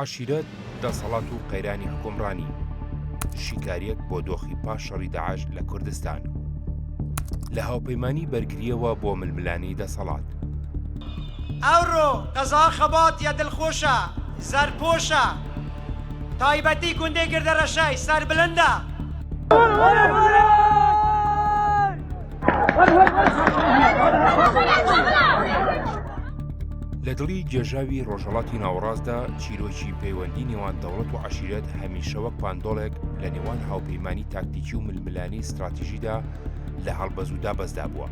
عشیرەت دەسەڵات و قەیرانی حکومڕانی شیکاریەک بۆ دۆخی پاش شەڕی داعش لە کوردستان لە هاوپەیمانی بەرگریەوە بۆ ململانی دەسەڵات. ئەوڕۆ قەزا خەباتیە دڵخۆشە زەرپۆشە تایبەتی گوندەی گردەڕەشەی سەر بلندە لە دڵی گێژاوی ڕۆژهەڵاتی ناوەڕاستدا چیرۆکی پەیوەندی نێوان دەوڵەت و عەشیرەت هەمیشە وەک پاندۆڵێک لە نێوان هاوپەیمانی تاکتیکی و ململانی استراتیژیدا لە هەڵبەزوودا بەزدا بووە.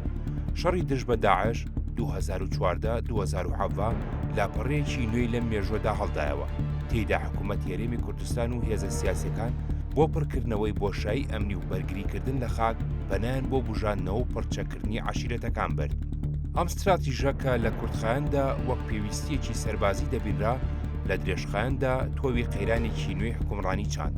شەڕی دژ بە داعش 2014-2017 لاپەڕەیەکی نوێی لەم مێژووەدا هەڵدایەوە. تێیدا حکوومەت هێرێمی کوردستان و هێزە سیاسیەکان بۆ پڕکردنەوەی بۆشایی ئەمنی و بەرگریکردن لە خاک بەنایان بۆ بژاندنەوە و پڕچەکردنی عەشیرەتەکان برد. ئەم ستراتیژەکە لە کوردخایاندا وەک پێویستیەکی سەربازی دەبینرا، لە درێژخایاندا تۆوی قەیرانێکی نوێی حکومڕانی چاند،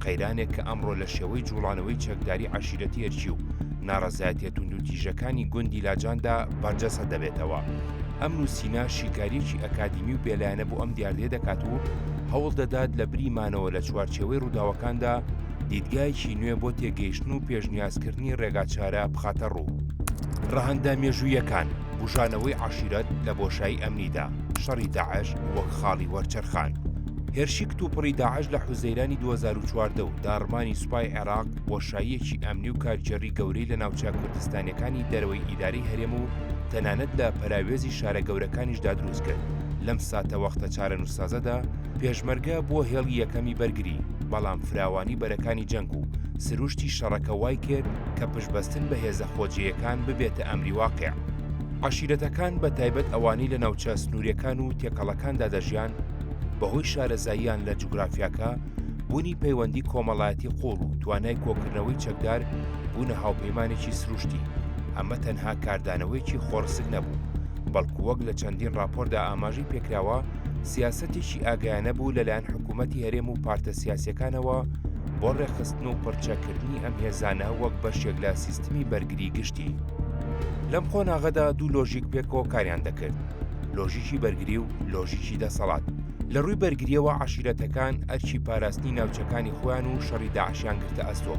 قەیرانێک کە ئەمڕۆ لە شێوەی جوڵانەوەی چەکداری عەشیرەتی هەرچی و ناڕەزایەتیە توندوتیژەکانی گوندی لاجاندا بەرجەسە دەبێتەوە. ئەم نووسینە شیکاریەکی ئەکادیمی و بێلایەنە بۆ ئەم دیاردێ دەکات و هەوڵ دەدات لە بریمانەوە لە چوارچێوەی ڕووداوەکاندا دیدگایەکی نوێ بۆ تێگەیشتن و پێشنیازکردنی ڕێگاچارە بخاتە ڕوو. ڕەهەندە مێژوویەکان، بژانەوەی عەشیرەت لە بۆشایی ئەمنیدا، شەڕی داعش وەک خاڵی وەرچەرخان. هێرشی کتوپڕی داعش لە حوزەیرانی 2014 و داڕمانی سوپای عێراق بۆشاییەکی ئەمنی و کارگێڕی گەورەی لە ناوچە کوردستانیەکانی دەرەوەی ئیداری هەرێم و تەنانەت لە پەراوێزی شارە گەورەکانیشدا دروست کرد. لەم ساتە وەختە چارەنووسسازەدا پێشمەرگە بۆ هێڵی یەکەمی بەرگری، بەڵام فراوانی بەرەکانی جەنگ و سروشتی شەڕەکە وای کرد کە پشتبەستن بە هێزە خۆجیەکان ببێتە ئەمری واقع. عەشیرەتەکان بە تایبەت ئەوانەی لە ناوچە سنوورەکان و تێکەڵەکاندا دەژیان بەهۆی شارەزاییان لە جوگرافیاکە بوونی پەیوەندی کۆمەڵایەتی قوڵ و توانای کۆکردنەوەی چەکدار بوونە هاوپەیمانێکی سروشتی. ئەمە تەنها کاردانەوەیکی خۆڕسک نەبوو، بەڵکو وەک لە چەندین راپۆردا ئاماژەی پێکراوە سیاسەتێکی ئاگایانە بوو لەلایەن حکوومەتی هەرێم و پارتە سیاسیەکانەوە بۆ ڕێخستن و پڕچەکردنی ئەم هێزانە وەک بەشێک لە سیستمی بەرگری گشتی. لەم خۆناغەدا دوو لۆژیک پێکەوە کاریان دەکرد، لۆژیکی بەرگری و لۆژیکی دەسەڵات. لە ڕووی بەرگریەوە عەشیرەتەکان ئەرچی پاراستنی ناوچەکانی خۆیان و شەڕی داعشیان گرتە ئەستۆ،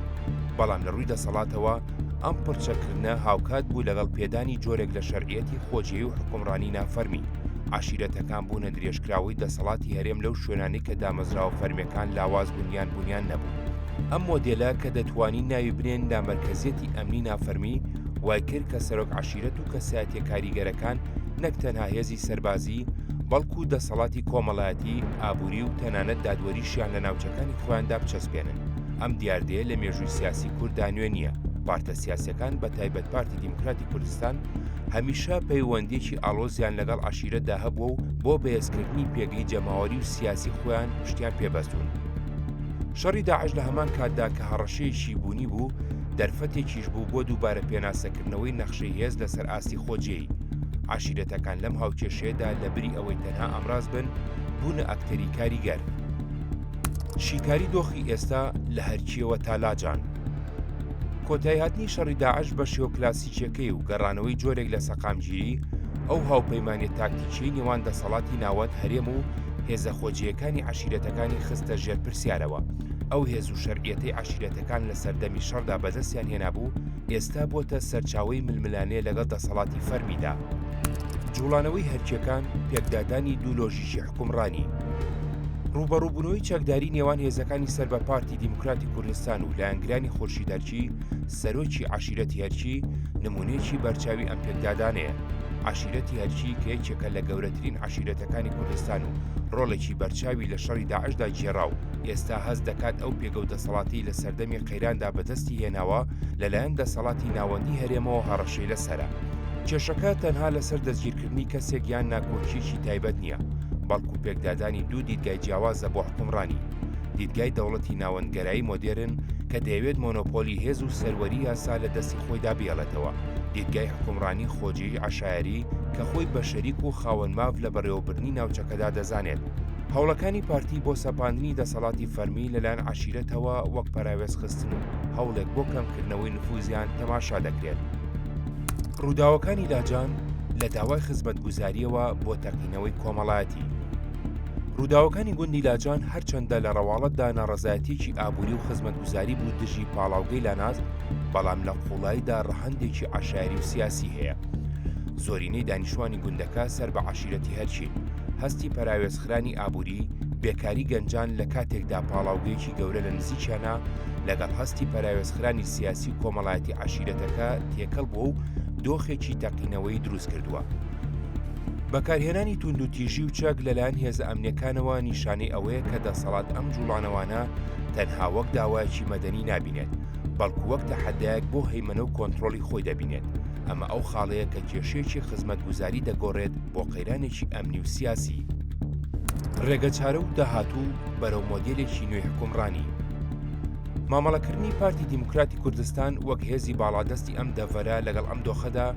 بەڵام لە ڕووی دەسەڵاتەوە ئەم پڕچەکردنە هاوکات بوو لەگەڵ پێدانی جۆرێک لە شەرعیەتی خۆجێی و حکومڕانی نافەرمی. عەشیرەتەکان بوونە درێژکراوەی دەسەڵاتی هەرێم لەو شوێنانی کە دامەزراوە فەرمیەکان لاواز بوونیان نەبوو. ئەم مۆدێلە کە دەتوانین ناوی بنێن نامەرکەزیەتی ئەمنی نافەرمی وای کرد کە سەرۆک عەشیرەت و کەسایەتیە کاریگەرەکان نەک تەنها هێزی سەربازی بەڵکو دەسەڵاتی کۆمەڵایەتی، ئابووری و تەنانەت دادوەریشیان لە ناوچەکانی خۆیاندا بچەسپێنن. ئەم دیاردەیە لە مێژووی سیاسی کورددا نوێ نییە. پارتە سیاسیەکان بە تایبەت پارتی دیموکراتی کوردستان هەمیشە پەیوەندیەکی ئاڵۆزیان لەگەڵ عەشیرەتدا هەبووە و بۆ بەهێزکردنی پێگەی جەماوەری و سیاسی خۆیان پشتیان پێبەستون. شەڕی داعش لە هەمان کاتدا کە هەڕەشەیەکی بوونی بوو، دەرفەتێکیش بوو بۆ دووبارە پێناسەکردنەوەی نەخشەی هێز لەسەر ئاستی خۆجێی. عەشیرەتەکان لەم هاوکێشەیەدا لەبری ئەوەی تەنها ئەمراز بن بوونە ئەکتەری کاریگەر. شیکاری دۆخی ئێستا لە هەرچیەوە تا لاجان. کۆتایی هاتنی شەڕی داعش بە شێوە کلاسیکیەکەی و گەڕانەوەی جۆرێک لە سەقامگیری ئەو هاوپەیمانیە تاکتیکیی نێوان دەسەڵاتی ناوەند هەرێم و هێزە خۆجیەکانی عەشیرەتەکانی خستە ژێر پرسیارەوە. ئەو هێز و شەرعیەتەی عەشیرەتەکان لە سەردەمی شەڕدا بەدەستیان هێنابوو، ئێستا بۆتە سەرچاوەی ململانێ لەگەڵ دەسەڵاتی فەرمیدا. جوڵانەوەی هەرچیەکان، پێکدادانی دوو لۆژیکی حکومڕانی، ڕوبەڕووبوونەوەی چەکداری نێوان هێزەکانی سەر بە پارتی دیموکراتی کوردستان و لایەنگرانی خورشید هەرچی سەرۆکی عەشیرەتی هەرچی نمونەیەکی بەرچاوی ئەم پێکدادانەیە. عەشیرەتی هەرچی کە یەکێکە لە گەورەترین عەشیرەتەکانی کوردستان و ڕۆڵێکی بەرچاوی لە شەڕی داعشدا گێڕا و ئێستا هەست دەکات ئەو پێگە و دەسەڵاتی لە سەردەمی قەیراندا بەدەستی هێناوە لەلایەن دەسەڵاتی ناوەندی هەرێمەوە هەڕەشەی لەسەرە. کێشەکە تەنها لەسەر دەستگیرکردنی کەسێک یان ناکۆکیێکی تایبەت نییە، بەڵکو پێکدادانی دوو دیدگای جیاوازە بۆ حکومڕانی. دیدگای دەوڵەتی ناوەندگەرایی مۆدێرن کە دەیەوێت مۆنۆپۆلی هێز و سەروەری یاسا لە دەستی خۆیدا بێڵێتەوە، دیدگای حکومڕانی خۆجێی عەشایری کە خۆی بە شەریک و خاوەنماڤ لە بەڕێوەبردنی ناوچەکەدا دەزانێت. هەوڵەکانی پارتی بۆ سەپاندنی دەسەڵاتی فەرمی لەلایەن عەشیرەتەوە وەک پەراوێزخستن و هەوڵێک بۆ کەمکردنەوەی نفوزیان تەماشا دەکرێت. ڕووداوەکانی لاجان لە داوای خزمەتگوزاریەوە بۆ تەقینەوەی کۆمەڵایەتی. ڕووداوەکانی گوندی لاجان هەرچەندە لە ڕەواڵەتدا ناڕەزایەتێکی ئابووری و خزمەتگوزاری بوو دژی پاڵاوگەی لاناز، بەڵام لە قوڵاییدا ڕەهەندێکی عەشایری و سیاسی هەیە. زۆرینەی دانیشتوانی گوندەکە سەر بە عەشیرەتی هەرچین، هەستی پەراوێزخرانی ئابووری، بێکاری گەنجان لە کاتێکدا پاڵاوگەیەکی گەورە لە نزیکیانە لەگەڵ هەستی پەراوێزخرانی سیاسی و کۆمەڵایەتی عەشیرەتەکە تێکەڵ بووە و دۆخێکی تەقینەوەی دروست کردووە. بەکارهێنانی توند و تیژی و چەک لەلایەن هێزە ئەمنیەکانەوە نیشانەی ئەوەیە کە دەسەڵات ئەم جوڵانەوانە تەنها وەک داوایەکی مەدەنی نابینێت، بەڵکو وەک تەحەدایەک بۆ هەیمەنە و کۆنتڕۆڵی خۆی دەبینێت. ئەمە ئەو خاڵەیە کە کێشەیەکی خزمەتگوزاری دەگۆڕێت بۆ قەیرانێکی ئەمنی و سیاسی. ڕێگەچارە و داهاتوو بەرەو مۆدێلێکی نوێی حکومڕانی. مامەڵەکردنی پارتی دیموکراتی کوردستان وەک هێزی باڵادەستی ئەم دەڤەرە لەگەڵ ئەم دۆخەدا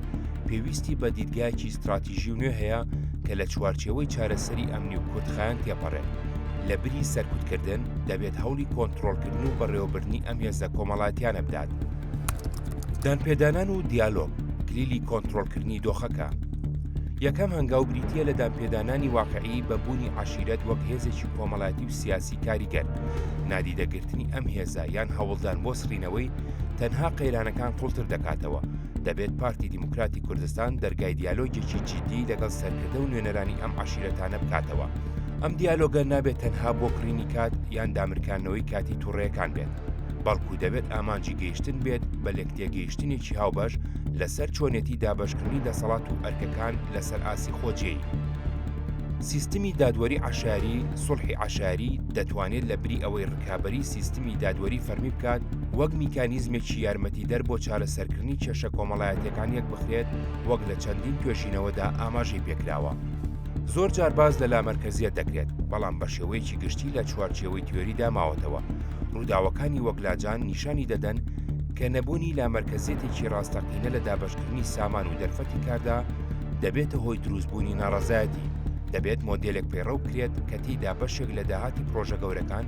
پێویستی بە دیدگایەکی استراتیژی و نوێ هەیە کە لە چوارچێوەی چارەسەری ئەمنی و کورتخایان تێپەڕێت. لە بری سەرکوتکردن دەبێت هەوڵی کۆنتڕۆڵکردن و بەڕێوەبردنی ئەم هێزە کۆمەڵایەتیانە بدات. دانپێدانان و دیالۆگ کلیلی کۆنتڕۆڵکردنی دۆخەکە. یەکەم هەنگاو بریتیە لە دانپێدانانی واقعی بە بوونی عەشیرەت وەک هێزێکی کۆمەڵایەتی و سیاسی کاریگەر. نادیدەگرتنی ئەم هێزە یان هەوڵدان بۆ سڕینەوەی تەنها قەیرانەکان قوڵتر دەکاتەوە. دەبێت پارتی دیموکراتی کوردستان دەرگای دیالۆگێکی جدی لەگەڵ سەرکردە و نوێنەرانی ئەم عەشیرەتانە بکاتەوە. ئەم دیالۆگە نابێت تەنها بۆ کڕینی کات یان دامرکانەوەی کاتی تووڕێیەکان بێت، بەڵکو دەبێت ئامانجی گەیشتن بێت بە لەکتێگەیشتنێکی هاوبەش لەسەر چۆنێتی دابەشکردنی دەسەڵات و ئەرکەکان لەسەر ئاسی خۆجێی. سیستمی دادوەری عەشاری، سوڵحی عەشاری دەتوانێت لە بری ئەوەی ڕکابەری سیستمی دادوەری فەرمی بکات وەک میکانیزمێکی یارمەتیدەر بۆ چارەسەرکردنی کێشە کۆمەڵایەتیەکانیەک بخرێت وەک لە چەندین توێژینەوەدا ئاماژەی پێکراوە. زۆر جار باز لە لامەرکەزیەت دەکرێت، بەڵام بە شێوەیەکی گشتی لە چوارچێوەی تیۆریدا ماوەتەوە. ڕووداوەکانی وەک لاجان نیشانی دەدەن کە نەبوونی لامەرکەزیەتێکی ڕاستەقینە لە دابەشکردنی سامان و دەرفەتی کاردا دەبێتە هۆی دروستبوونی ناڕەزایەتی. دەبێت مۆدێلێک پێڕەو بکرێت کە تێیدا بەشێک لە داهاتی پرۆژە گەورەکان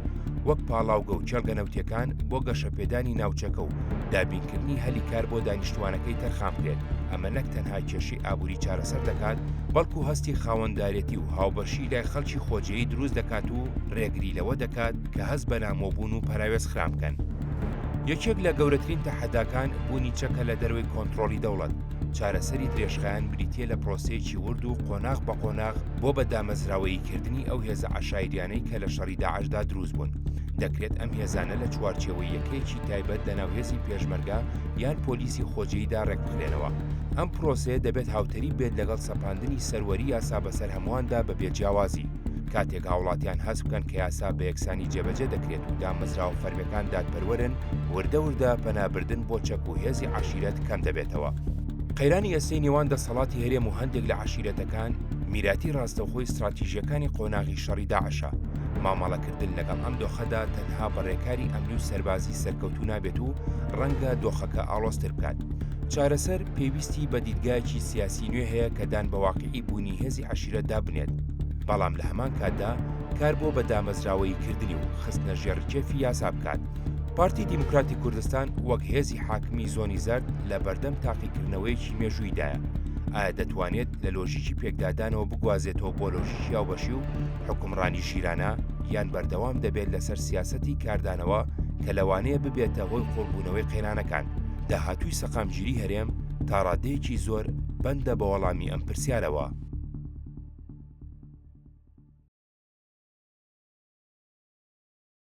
وەک پاڵاوگە و جێڵگەنەوتیەکان بۆ گەشەپێدانی ناوچەکە و دابینکردنی هەلی کار بۆ دانیشتوانەکەی تەرخان بکرێت. ئەمە نەک تەنها کێشەی ئابووری چارەسەر دەکات، بەڵکو هەستی خاوەنددارێتی و هاوبەشی لای خەڵکی خۆجێی دروست دەکات و ڕێگری لەوە دەکات کە هەست بە نامۆبوون و پەراوێزخران بکەن. یەکێک لە گەورەترین تەحەداکان بوونی چەکە لە دەروی کۆنتڕۆڵی دەوڵەت. چارەسەری درێژخایەن بریتیە لە پرۆسەیەکی ورد و قۆناغ بە قۆناغ بۆ بە دامەزراوەییکردنی ئەو هێزە عەشایریانەی کە لە شەڕی داعشدا دروست بوون. دەکرێت ئەم هێزانە لە چوارچێوەی یەکەیەکی تایبەت لە ناوهێزی پێشمەرگا یان پۆلیسی خۆجێیدا ڕێک بخرێنەوە. ئەم پرۆسەیە دەبێت هاوتەری بێت لەگەڵ سەپاندنی سەروەری یاسا بەسەر هەموواندا بە بێجیاوازی. کاتێک هاوڵاتیان هەست بکەن کە یاسا بە یەکسانی جێبەجێ دەکرێت و دامەزراوە فەرمیەکان دادپەروەرن، وردە وردە پەنابردن بۆ چەک و هێزی عەشیرەت کەم دەبێتەوە. قەیرانی ئەسەی نێوان دەسەڵاتی هەرێم و هەندێک لە عەشیرەتەکان میراتی ڕاستەوخۆی استراتیژیەکانی قۆناغی شەڕی داعشە. مامەڵەکردن لەگەڵ ئەم دۆخەدا تەنها بەڕێکاری ئەمنی و سەربازی سەرکەوتوو نابێت و ڕەنگە دۆخەکە ئاڵۆزتر بکات. چارەسەر پێویستی بە دیدگایەکی سیاسی نوێ هەیە کە دان بە واقعی بوونی هێزی عەشیرەتدا بنێت، بەڵام لە هەمان کاتدا کار بۆ بە دامەزراوەییکردنی و خستنە ژێڕکێفی یاسا بکات. پارتی دیموکراتی کوردستان وەک هێزی حاکمی زۆنی زەرد لە بەردەم تاقیکردنەوەیەکی مێژوویدایە. ئایا دەتوانێت لە لۆژیکی پێکدادانەوە بگوازێتەوە بۆ لۆژیکی هاوبەشی و حکومڕانی شیرانە، یان بەردەوام دەبێت لەسەر سیاسەتی کاردانەوە کە لەوانەیە ببێتە هۆی قوڵبوونەوەی قەیرانەکان؟ داهاتووی سەقامگیری هەرێم تا ڕادەیەکی زۆر بەندە بە وەڵامی ئەم پرسیارەوە.